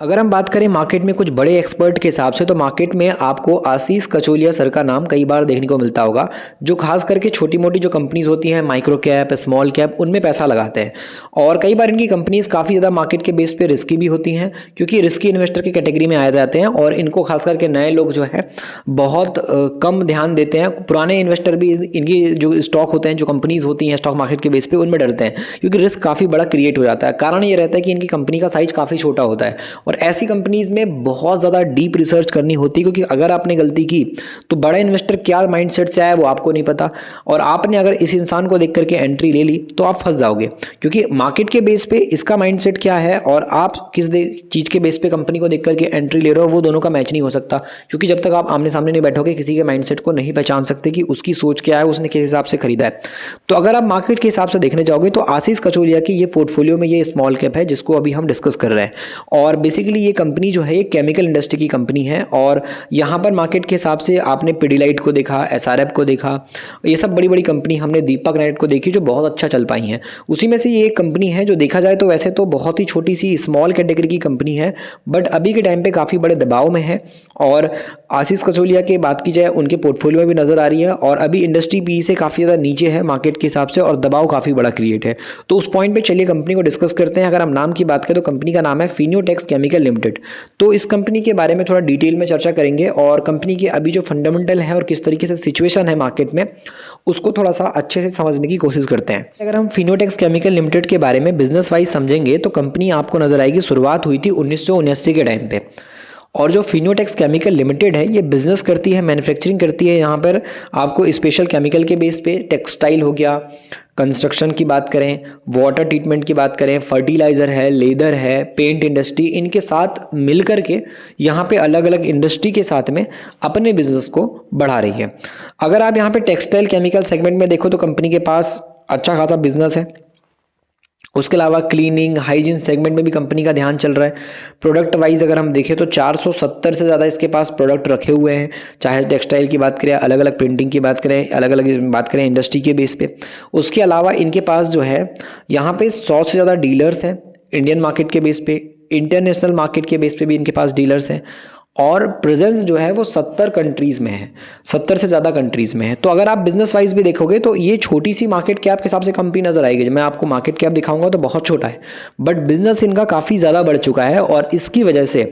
अगर हम बात करें मार्केट में कुछ बड़े एक्सपर्ट के हिसाब से, तो मार्केट में आपको आशीष कचोलिया सर का नाम कई बार देखने को मिलता होगा, जो खास करके छोटी मोटी जो कंपनीज होती हैं, माइक्रो कैप, स्मॉल कैप, उनमें पैसा लगाते हैं। और कई बार इनकी कंपनीज काफ़ी ज़्यादा मार्केट के बेस पे रिस्की भी होती हैं, क्योंकि रिस्की इन्वेस्टर की कैटेगरी में आए जाते हैं और इनको खास करके नए लोग जो है बहुत कम ध्यान देते हैं। पुराने इन्वेस्टर भी इनकी जो स्टॉक होते हैं, जो कंपनीज होती हैं स्टॉक मार्केट के बेस पे, उनमें डरते हैं, क्योंकि रिस्क काफ़ी बड़ा क्रिएट हो जाता है। कारण ये रहता है कि इनकी कंपनी का साइज काफ़ी छोटा होता है और ऐसी कंपनीज में बहुत ज़्यादा डीप रिसर्च करनी होती है, क्योंकि अगर आपने गलती की तो बड़ा इन्वेस्टर क्या माइंडसेट से आया वो आपको नहीं पता, और आपने अगर इस इंसान को देख करके एंट्री ले ली तो आप फंस जाओगे, क्योंकि मार्केट के बेस पे इसका माइंडसेट क्या है और आप किस चीज़ के बेस पे कंपनी को देख करके एंट्री ले रहे हो, वो दोनों का मैच नहीं हो सकता। क्योंकि जब तक आप आमने सामने नहीं बैठोगे, किसी के माइंडसेट को नहीं पहचान सकते कि उसकी सोच क्या है, उसने किस हिसाब से खरीदा है। तो अगर आप मार्केट के हिसाब से देखने जाओगे तो आशीष कचोलिया की ये पोर्टफोलियो में ये स्मॉल कैप है जिसको अभी हम डिस्कस कर रहे हैं। और बेसिकली ये कंपनी जो है ये केमिकल इंडस्ट्री की कंपनी है, और यहाँ पर मार्केट के हिसाब से आपने पिडिलाइट को देखा, एसआरएफ को देखा, ये सब बड़ी बड़ी कंपनी, हमने दीपक नाइट को देखी जो बहुत अच्छा चल पाई हैं। उसी में से ये एक कंपनी है जो देखा जाए तो वैसे तो बहुत ही छोटी सी स्मॉल कैटेगरी की कंपनी है, बट अभी के टाइम पे काफ़ी बड़े दबाव में है। और आशीष कचोलिया की बात की जाए, उनके पोर्टफोलियो में भी नज़र आ रही है, और अभी इंडस्ट्री पी से काफ़ी ज़्यादा नीचे है मार्केट के हिसाब से, और दबाव काफ़ी बड़ा क्रिएट है। तो उस पॉइंट पे चलिए कंपनी को डिस्कस करते हैं। अगर हम नाम की बात करें तो कंपनी का नाम है फिनोटेक्स केमिकल लिमिटेड। तो इस कंपनी के बारे में थोड़ा डिटेल में चर्चा करेंगे, और कंपनी की अभी जो फंडामेंटल है और किस तरीके से सिचुएशन है मार्केट में, उसको थोड़ा सा अच्छे से समझने की कोशिश करते हैं। अगर हम फिनोटेक्स केमिकल लिमिटेड के बारे में बिजनेस वाइज समझेंगे तो कंपनी आपको नजर आएगी, शुरुआत हुई थी 1979 के टाइम पे। और जो फिनोटेक्स केमिकल लिमिटेड है ये बिजनेस करती है, मैन्युफैक्चरिंग करती है। यहाँ पर आपको स्पेशल केमिकल के बेस पे टेक्सटाइल हो गया, कंस्ट्रक्शन की बात करें, वाटर ट्रीटमेंट की बात करें, फर्टिलाइज़र है, लेदर है, पेंट इंडस्ट्री, इनके साथ मिल कर के यहाँ पे अलग अलग इंडस्ट्री के साथ में अपने बिजनेस को बढ़ा रही है। अगर आप यहाँ पे टेक्सटाइल केमिकल सेगमेंट में देखो तो कंपनी के पास अच्छा खासा बिजनेस है। उसके अलावा क्लीनिंग, हाइजीन सेगमेंट में भी कंपनी का ध्यान चल रहा है। प्रोडक्ट वाइज अगर हम देखें तो 470 से ज़्यादा इसके पास प्रोडक्ट रखे हुए हैं, चाहे टेक्सटाइल की बात करें, अलग अलग प्रिंटिंग की बात करें, अलग अलग बात करें इंडस्ट्री के बेस पे। उसके अलावा इनके पास जो है यहाँ पे 100 से ज़्यादा डीलर्स हैं इंडियन मार्केट के बेस पे, इंटरनेशनल मार्केट के बेस पे भी इनके पास डीलर्स हैं, और प्रेजेंस जो है वो 70 कंट्रीज़ में है, 70 से ज़्यादा कंट्रीज़ में है। तो अगर आप बिजनेस वाइज भी देखोगे तो ये छोटी सी मार्केट कैप के हिसाब से कंपनी नजर आएगी। जब मैं आपको मार्केट कैप दिखाऊंगा तो बहुत छोटा है, बट बिजनेस इनका काफ़ी ज़्यादा बढ़ चुका है, और इसकी वजह से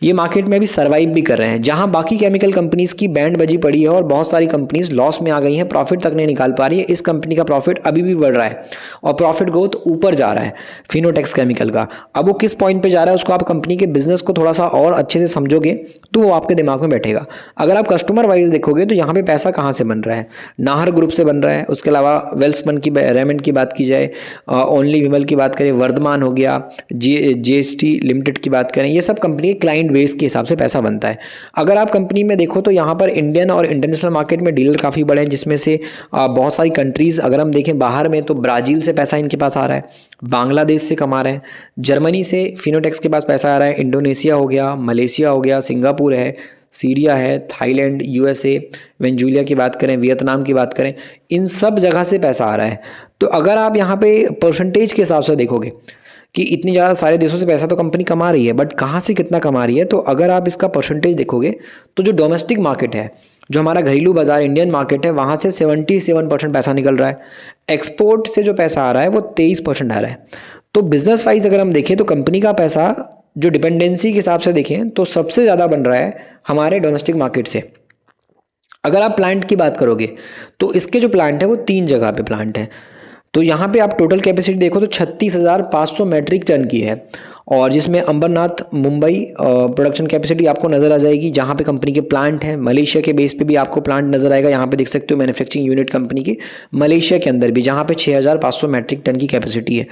ये मार्केट में भी सर्वाइव भी कर रहे हैं। जहाँ बाकी केमिकल कंपनीज़ की बैंड बजी पड़ी है और बहुत सारी कंपनीज लॉस में आ गई हैं, प्रॉफिट तक नहीं निकाल पा रही है, इस कंपनी का प्रॉफिट अभी भी बढ़ रहा है और प्रॉफिट ग्रोथ ऊपर जा रहा है फिनोटेक्स केमिकल का। अब वो किस पॉइंट पे जा रहा है उसको आप कंपनी के बिजनेस को थोड़ा सा और अच्छे से समझोगे तो वो आपके दिमाग में बैठेगा। अगर आप कस्टमर वाइज देखोगे तो यहाँ पे पैसा कहाँ से बन रहा है, नाहर ग्रुप से बन रहा है। उसके अलावा वेल्समन की, रेमंड की बात की जाए, ओनली विमल की बात करें, वर्धमान हो गया, जीएसटी लिमिटेड की बात करें, ये सब कंपनी के क्लाइंट बेस के हिसाब से पैसा बनता है। अगर आप कंपनी में देखो तो यहाँ पर इंडियन और इंटरनेशनल मार्केट में डीलर काफ़ी बड़े हैं, जिसमें से बहुत सारी कंट्रीज़ अगर हम देखें बाहर में तो ब्राज़ील से पैसा इनके पास आ रहा है, बांग्लादेश से कमा रहे हैं, जर्मनी से फिनोटेक्स के पास पैसा आ रहा है, इंडोनेशिया हो गया, मलेशिया हो गया, सिंगापुर है, सीरिया है, थाईलैंड, यूएसए, वेंजूलिया की बात करें, वियतनाम की बात करें, इन सब जगह से पैसा आ रहा है। तो अगर आप यहाँ पे परसेंटेज के हिसाब से देखोगे कि इतनी ज़्यादा सारे देशों से पैसा तो कंपनी कमा रही है, बट कहाँ से कितना कमा रही है, तो अगर आप इसका परसेंटेज देखोगे तो जो डोमेस्टिक मार्केट है, जो हमारा घरेलू बाजार इंडियन मार्केट है, वहाँ से 77% पैसा निकल रहा है। एक्सपोर्ट से जो पैसा आ रहा है वो 23% आ रहा है। तो बिजनेस वाइज अगर हम देखें तो कंपनी का पैसा जो डिपेंडेंसी के हिसाब से देखें तो सबसे ज़्यादा बन रहा है हमारे डोमेस्टिक मार्केट से। अगर आप प्लांट की बात करोगे तो इसके जो प्लांट है वो 3 जगह पे प्लांट है। तो यहाँ पे आप टोटल कैपेसिटी देखो तो 36,500 मेट्रिक टन की है, और जिसमें अंबरनाथ मुंबई प्रोडक्शन कैपेसिटी आपको नज़र आ जाएगी, जहाँ पे कंपनी के प्लांट हैं। मलेशिया के बेस पे भी आपको प्लांट नज़र आएगा, यहाँ पे देख सकते हो मैन्युफैक्चरिंग यूनिट कंपनी की मलेशिया के अंदर भी, जहाँ पे 6,500 मेट्रिक टन की कैपेसिटी है।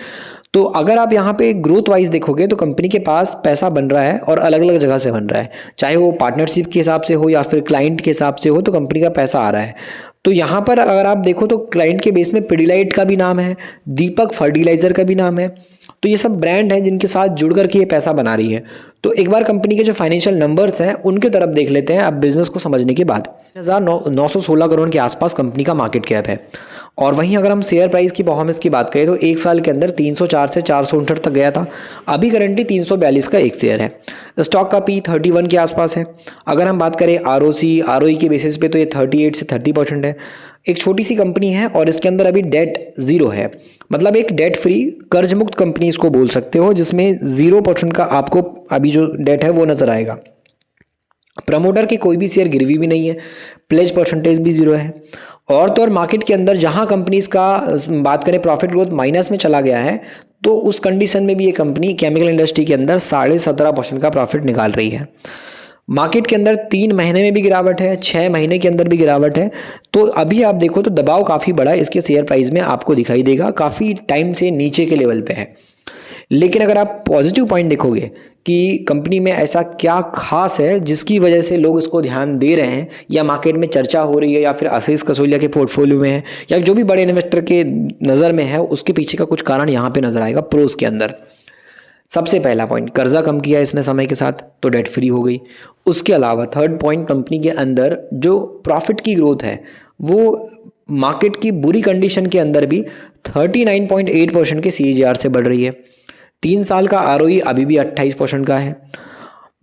तो अगर आप यहाँ पे ग्रोथ वाइज देखोगे तो कंपनी के पास पैसा बन रहा है और अलग अलग जगह से बन रहा है, चाहे वो पार्टनरशिप के हिसाब से हो या फिर क्लाइंट के हिसाब से हो, तो कंपनी का पैसा आ रहा है। तो यहाँ पर अगर आप देखो तो क्लाइंट के बेस में पिडिलाइट का भी नाम है, दीपक फर्टिलाइजर का भी नाम है। तो ये सब ब्रांड हैं जिनके साथ जुड़ करके ये पैसा बना रही है। तो एक बार कंपनी के जो फाइनेंशियल नंबर्स हैं उनके तरफ देख लेते हैं अब बिजनेस को समझने के बाद। 916 करोड़ के आसपास कंपनी का मार्केट कैप है, और वहीं अगर हम शेयर प्राइस की परफॉर्मेंस की बात करें तो एक साल के अंदर 304 से 459 तक गया था। अभी करंटली 342 का एक शेयर है। स्टॉक का पी 31 के आसपास है। अगर हम बात करें आरओसी आरओई के बेसिस पे तो ये 38 से 30% है। एक छोटी सी कंपनी है और इसके अंदर अभी डेट ज़ीरो है, मतलब एक डेट फ्री कर्ज मुक्त कंपनी इसको बोल सकते हो, जिसमें 0% का आपको अभी जो डेट है वो नज़र आएगा। प्रमोटर के कोई भी शेयर गिरवी भी नहीं है, प्लेज परसेंटेज भी जीरो है। और तो और मार्केट के अंदर जहां कंपनीज का बात करें प्रॉफिट ग्रोथ माइनस में चला गया है, तो उस कंडीशन में भी ये कंपनी केमिकल इंडस्ट्री के अंदर 17.5% का प्रॉफिट निकाल रही है। मार्केट के अंदर 3 महीने में भी गिरावट है, 6 महीने के अंदर भी गिरावट है। तो अभी आप देखो तो दबाव काफ़ी बड़ा है इसके शेयर प्राइस में, आपको दिखाई देगा काफ़ी टाइम से नीचे के लेवल पे है। लेकिन अगर आप पॉजिटिव पॉइंट देखोगे कि कंपनी में ऐसा क्या खास है जिसकी वजह से लोग इसको ध्यान दे रहे हैं, या मार्केट में चर्चा हो रही है, या फिर आशीष कसोलिया के पोर्टफोलियो में है, या जो भी बड़े इन्वेस्टर के नज़र में है, उसके पीछे का कुछ कारण यहाँ पे नजर आएगा प्रोस के अंदर। सबसे पहला पॉइंट, कर्जा कम किया इसने समय के साथ तो डेट फ्री हो गई। उसके अलावा थर्ड पॉइंट, कंपनी के अंदर जो प्रॉफिट की ग्रोथ है वो मार्केट की बुरी कंडीशन के अंदर भी 39.8% के CAGR से बढ़ रही है। 3 साल का ROE अभी भी 28% का है।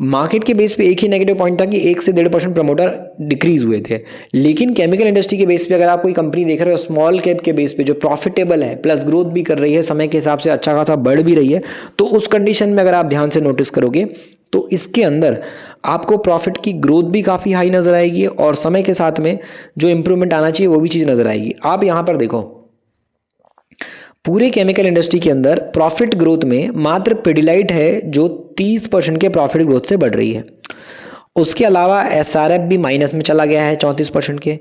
मार्केट के बेस पे एक ही नेगेटिव पॉइंट था कि 1 से 1.5% प्रमोटर डिक्रीज हुए थे, लेकिन केमिकल इंडस्ट्री के बेस पे अगर आप कोई कंपनी देख रहे हो स्मॉल कैप के बेस पे जो प्रॉफिटेबल है प्लस ग्रोथ भी कर रही है, समय के हिसाब से अच्छा खासा बढ़ भी रही है, तो उस कंडीशन में अगर आप ध्यान से नोटिस करोगे तो इसके अंदर आपको प्रॉफिट की ग्रोथ भी काफ़ी हाई नज़र आएगी और समय के साथ में जो इंप्रूवमेंट आना चाहिए वो भी चीज़ नज़र आएगी। आप यहाँ पर देखो, पूरे केमिकल इंडस्ट्री के अंदर प्रॉफिट ग्रोथ में मात्र पिडिलाइट है जो 30% के प्रॉफिट ग्रोथ से बढ़ रही है। उसके अलावा SRF भी माइनस में चला गया है 34% के।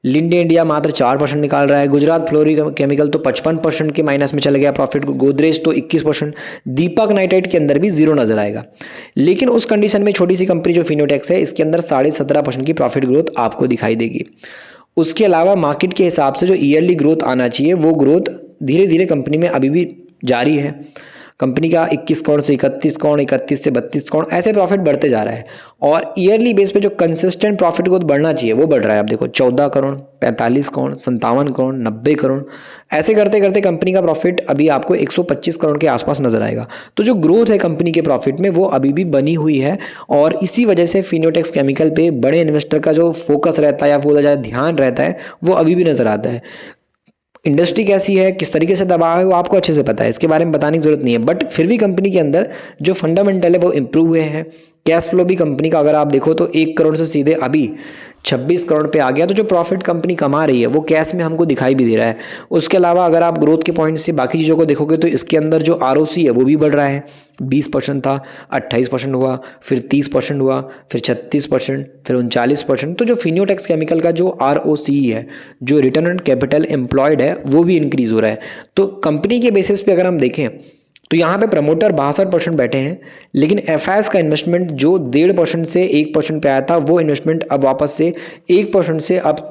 लिंडे इंडिया मात्र 4% निकाल रहा है। गुजरात फ्लोरी केमिकल तो 55% के माइनस में चला गया प्रॉफिट। गोदरेज तो 21%। दीपक नाइट्राइट के अंदर भी जीरो नजर आएगा। लेकिन उस कंडीशन में छोटी सी कंपनी जो फिनोटेक्स है, इसके अंदर 17.5% की प्रॉफिट ग्रोथ आपको दिखाई देगी। उसके अलावा मार्केट के हिसाब से जो ईयरली ग्रोथ आना चाहिए वो ग्रोथ धीरे धीरे कंपनी में अभी भी जारी है। कंपनी का 21 करोड़ से 31 करोड़, 31 से 32 करोड़ ऐसे प्रॉफिट बढ़ते जा रहा है और ईयरली बेस पे जो कंसिस्टेंट प्रॉफिट ग्रोथ बढ़ना चाहिए वो बढ़ रहा है। आप देखो 14 करोड़, 45 करोड़, 57 करोड़, 90 करोड़, ऐसे करते करते कंपनी का प्रॉफिट अभी आपको 125 करोड़ के आसपास नजर आएगा। तो जो ग्रोथ है कंपनी के प्रॉफिट में वो अभी भी बनी हुई है और इसी वजह से फिनोटेक्स केमिकल पे बड़े इन्वेस्टर का जो फोकस रहता है या बोला जाए ध्यान रहता है वो अभी भी नजर आता है। इंडस्ट्री कैसी है, किस तरीके से दबाव है, वो आपको अच्छे से पता है, इसके बारे में बताने की जरूरत नहीं है। बट फिर भी कंपनी के अंदर जो फंडामेंटल है वो इम्प्रूव हुए हैं। कैश फ्लो भी कंपनी का अगर आप देखो तो 1 करोड़ से सीधे अभी 26 करोड़ पे आ गया। तो जो प्रॉफिट कंपनी कमा रही है वो कैश में हमको दिखाई भी दे रहा है। उसके अलावा अगर आप ग्रोथ के पॉइंट से बाकी चीज़ों को देखोगे तो इसके अंदर जो ROC है वो भी बढ़ रहा है। 20% था, 28% हुआ, फिर 30% हुआ, फिर 36%, फिर 39%। तो जो फिनोटेक्स केमिकल का जो ROC है, जो रिटर्न ऑन कैपिटल एम्प्लॉयड है, वो भी इंक्रीज हो रहा है। तो कंपनी के बेसिस पे अगर हम देखें तो यहाँ पे प्रमोटर 62% बैठे हैं, लेकिन FIs का इन्वेस्टमेंट जो 1.5% से 1% पे आया था वो इन्वेस्टमेंट अब वापस से 1% से अब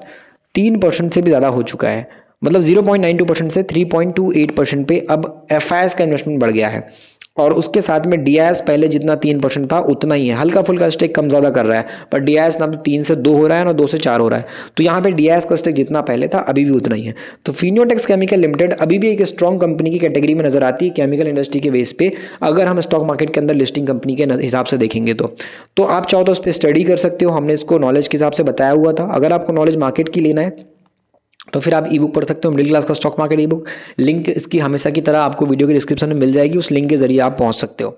3% से भी ज़्यादा हो चुका है। मतलब 0.92% से 3.28% पे अब FIs का इन्वेस्टमेंट बढ़ गया है। और उसके साथ में DIS पहले जितना 3% था उतना ही है, हल्का फुल्का स्टेक कम ज़्यादा कर रहा है, पर DIS ना तो 3 से 2 हो रहा है ना 2 से 4 हो रहा है। तो यहाँ पे DIS का स्टेक जितना पहले था अभी भी उतना ही है। तो फिनोटेक्स केमिकल लिमिटेड अभी भी एक स्ट्रॉन्ग कंपनी की कैटेगरी में नजर आती है केमिकल इंडस्ट्री के बेस पे, अगर हम स्टॉक मार्केट के अंदर लिस्टिंग कंपनी के हिसाब से देखेंगे तो आप चाहो तो उस पर स्टडी कर सकते हो। हमने इसको नॉलेज के हिसाब से बताया हुआ था। अगर आपको नॉलेज मार्केट की लेना है तो फिर आप ई बुक पढ़ सकते हो, मिडिल क्लास का स्टॉक मार्केट ई बुक। लिंक इसकी हमेशा की तरह आपको वीडियो के डिस्क्रिप्शन में मिल जाएगी, उस लिंक के जरिए आप पहुंच सकते हो।